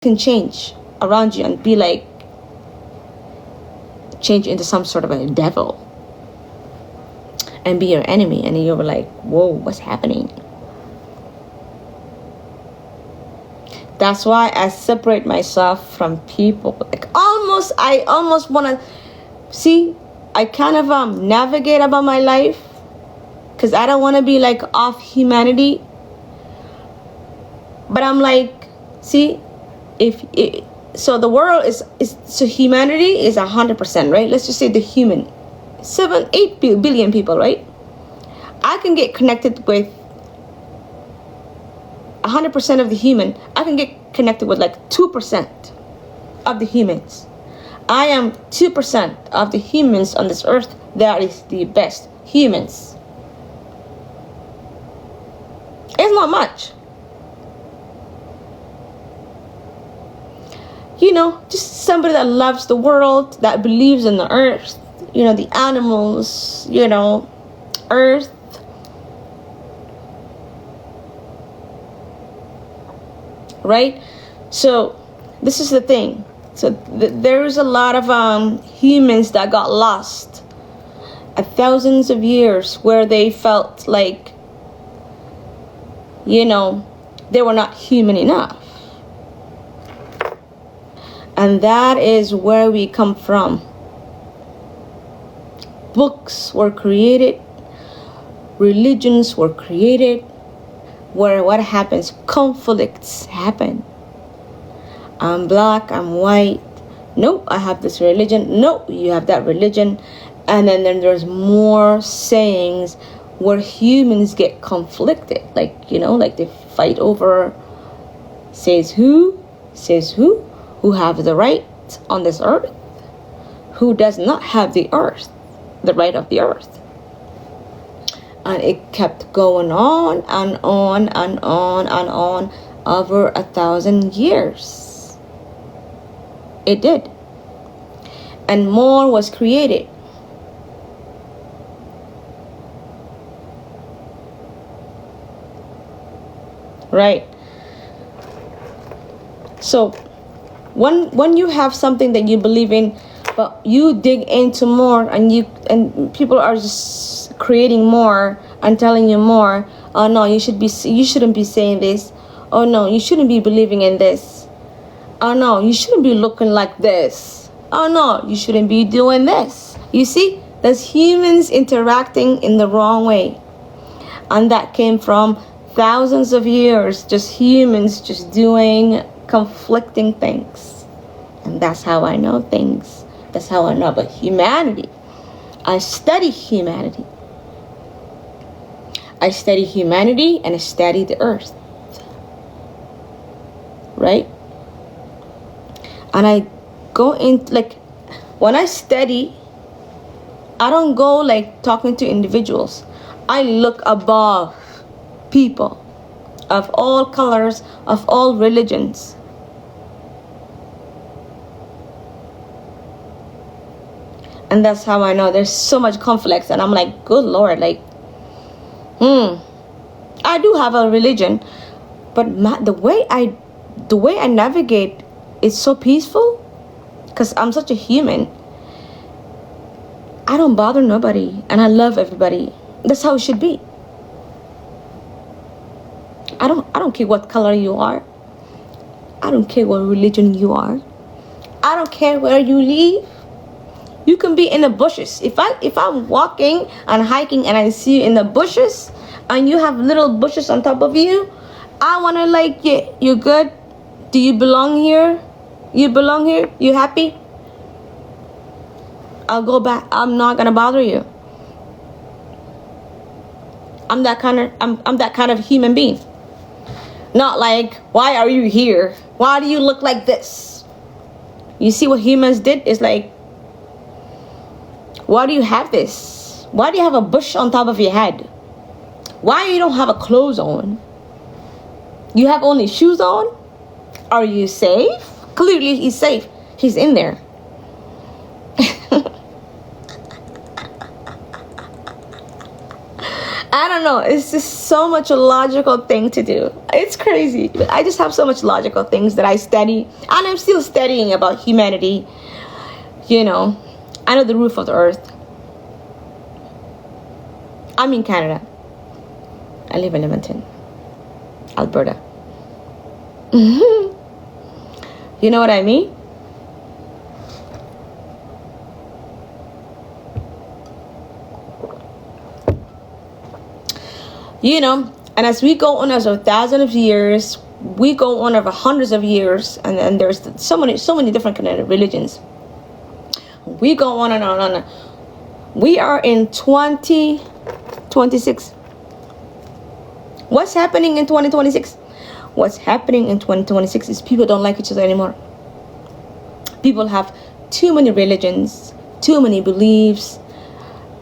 can change around you and be like, change into some sort of a devil and be your enemy, and you were like, whoa, what's happening? That's why I separate myself from people. Like I almost want to see, I kind of navigate about my life because I don't want to be like off humanity. But I'm like, see, so the world is so humanity is 100%, right? Let's just say the human, 7-8 billion people, right? I can get connected with 100% of the human. I can get connected with like 2% of the humans. I am 2% of the humans on this earth that is the best humans. It's not much. You know, just somebody that loves the world, that believes in the earth, you know, the animals, you know, earth. Right? So this is the thing. So there's a lot of humans that got lost at thousands of years where they felt like, you know, they were not human enough. And that is where we come from. Books were created, religions were created, where what happens? Conflicts happen. I'm black, I'm white. Nope, I have this religion. Nope, you have that religion. And then there's more sayings where humans get conflicted. Like, you know, like they fight over says who have the right on this earth, who does not have the right of the earth. And it kept going on and on and on and on over 1,000 years. It did. And more was created. Right. So when you have something that you believe in, but you dig into more, and people are just creating more and telling you more. Oh no, you shouldn't be saying this. Oh no, you shouldn't be believing in this. Oh no, you shouldn't be looking like this. Oh no, you shouldn't be doing this. You see, there's humans interacting in the wrong way, and that came from thousands of years, just humans just doing conflicting things. And that's how I know things. That's how I know about humanity. I study humanity. I study humanity and I study the earth. Right? And I go in, like, when I study, I don't go like talking to individuals. I look above people of all colors, of all religions. And that's how I know there's so much conflict. And I'm like, good Lord, like, I do have a religion, but the way I navigate is so peaceful because I'm such a human. I don't bother nobody and I love everybody. That's how it should be. I don't care what color you are. I don't care what religion you are. I don't care where you live. You can be in the bushes. If I'm walking and hiking and I see you in the bushes and you have little bushes on top of you, I want to like, yeah, you good? Do you belong here? You belong here? You happy? I'll go back. I'm not going to bother you. I'm that kind of human being. Not like, why are you here? Why do you look like this? You see what humans did? Is like, why do you have this? Why do you have a bush on top of your head? Why you don't have a clothes on? You have only shoes on? Are you safe? Clearly he's safe. He's in there. I don't know. It's just so much a logical thing to do. It's crazy. I just have so much logical things that I study, and I'm still studying about humanity. You know, I know the roof of the earth. I'm in Canada. I live in Edmonton, Alberta. You know what I mean? You know, and as we go on as a thousands of years, we go on over hundreds of years, and there's so many different kind of religions. We go on and on and on. We are in 2026. What's happening in 2026? What's happening in 2026 is people don't like each other anymore. People have too many religions, too many beliefs.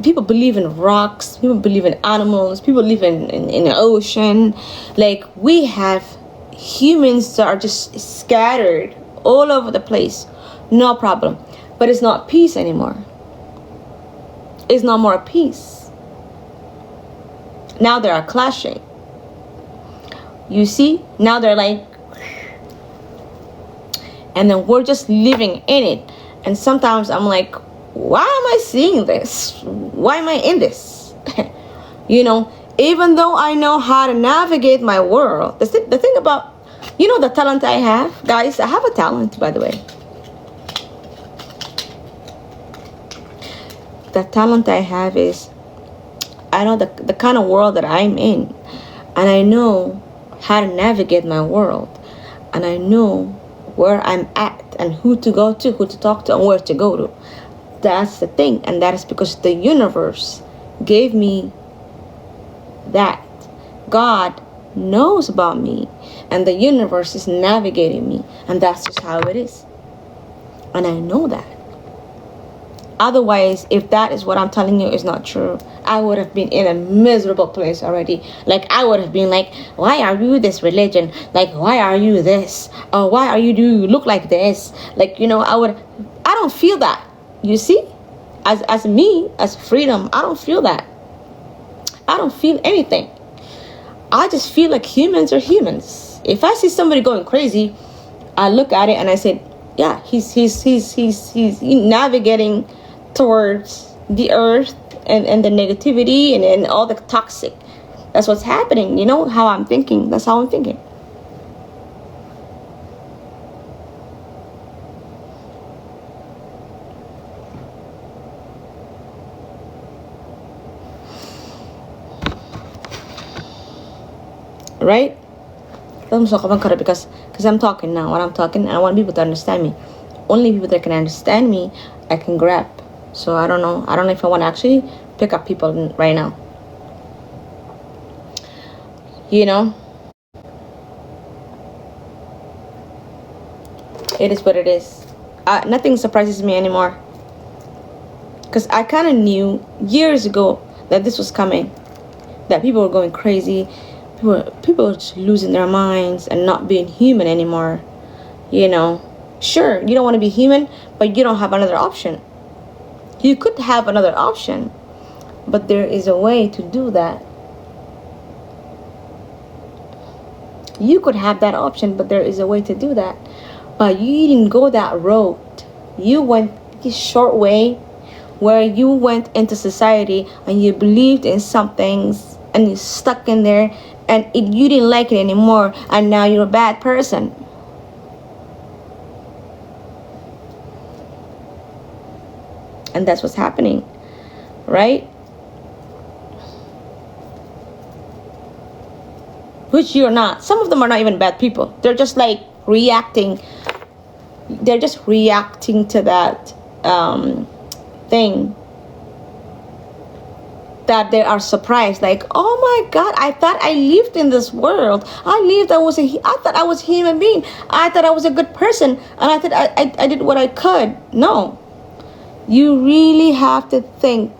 People believe in rocks. People believe in animals. People live in the ocean. Like, we have humans that are just scattered all over the place. No problem. But it's not peace anymore. It's not more peace. Now they are clashing. You see? Now they're like... And then we're just living in it. And sometimes I'm like, why am I seeing this? Why am I in this? You know, even though I know how to navigate my world. The thing about, you know, the talent I have? Guys, I have a talent, by the way. The talent I have is, I know the kind of world that I'm in. And I know how to navigate my world. And I know where I'm at and who to go to, who to talk to, and where to go to. That's the thing. And that is because the universe gave me that. God knows about me, and the universe is navigating me, and that's just how it is. And I know that. Otherwise, if that is what I'm telling you is not true, I would have been in a miserable place already. Like, I would have been like, why are you this religion? Like, why are you this? Or why are you, do you look like this? Like, you know, I don't feel that. You see? As me, as freedom, I don't feel that. I don't feel anything. I just feel like humans are humans. If I see somebody going crazy, I look at it and I say, yeah, he's navigating towards the earth and the negativity and all the toxic. That's what's happening. You know how I'm thinking. That's how I'm thinking. Right? Because I'm talking now. When I'm talking, I want people to understand me. Only people that can understand me, I can grab. So I don't know if I want to actually pick up people right now. You know, it is what it is. Nothing surprises me anymore, because I kind of knew years ago that this was coming, that people were going crazy. People are just losing their minds and not being human anymore. You know, sure, you don't want to be human, but you don't have another option. You could have another option, but there is a way to do that. You could have that option, but there is a way to do that. But you didn't go that road. You went this short way where you went into society and you believed in some things and you stuck in there, and you didn't like it anymore, and now you're a bad person. And that's what's happening, right? Which you're not. Some of them are not even bad people. They're just like reacting. They're just reacting to that thing. That they are surprised, like, oh my God, I thought I lived in this world. I thought I was a human being. I thought I was a good person, and I thought I did what I could. No, you really have to think,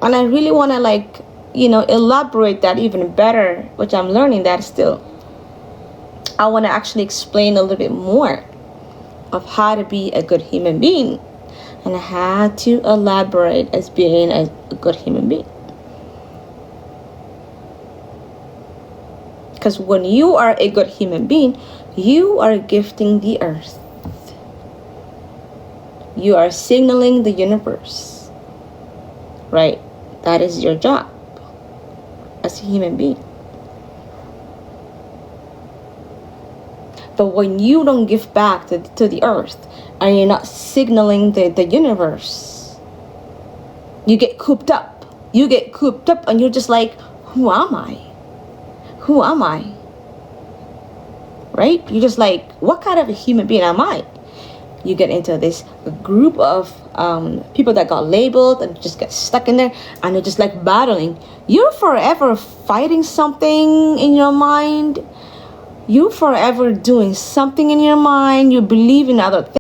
and I really want to, like, you know, elaborate that even better, which I'm learning that still. I want to actually explain a little bit more of how to be a good human being and how to elaborate as being a good human being. Because when you are a good human being, you are gifting the earth. You are signaling the universe, right? That is your job as a human being. But when you don't give back to the earth and you're not signaling the universe, you get cooped up. You get cooped up and you're just like, who am I? Who am I? Right? You're just like, what kind of a human being am I? You get into this group of people that got labeled and just get stuck in there, and they're just like battling. You're forever fighting something in your mind. You're forever doing something in your mind. You believe in other things.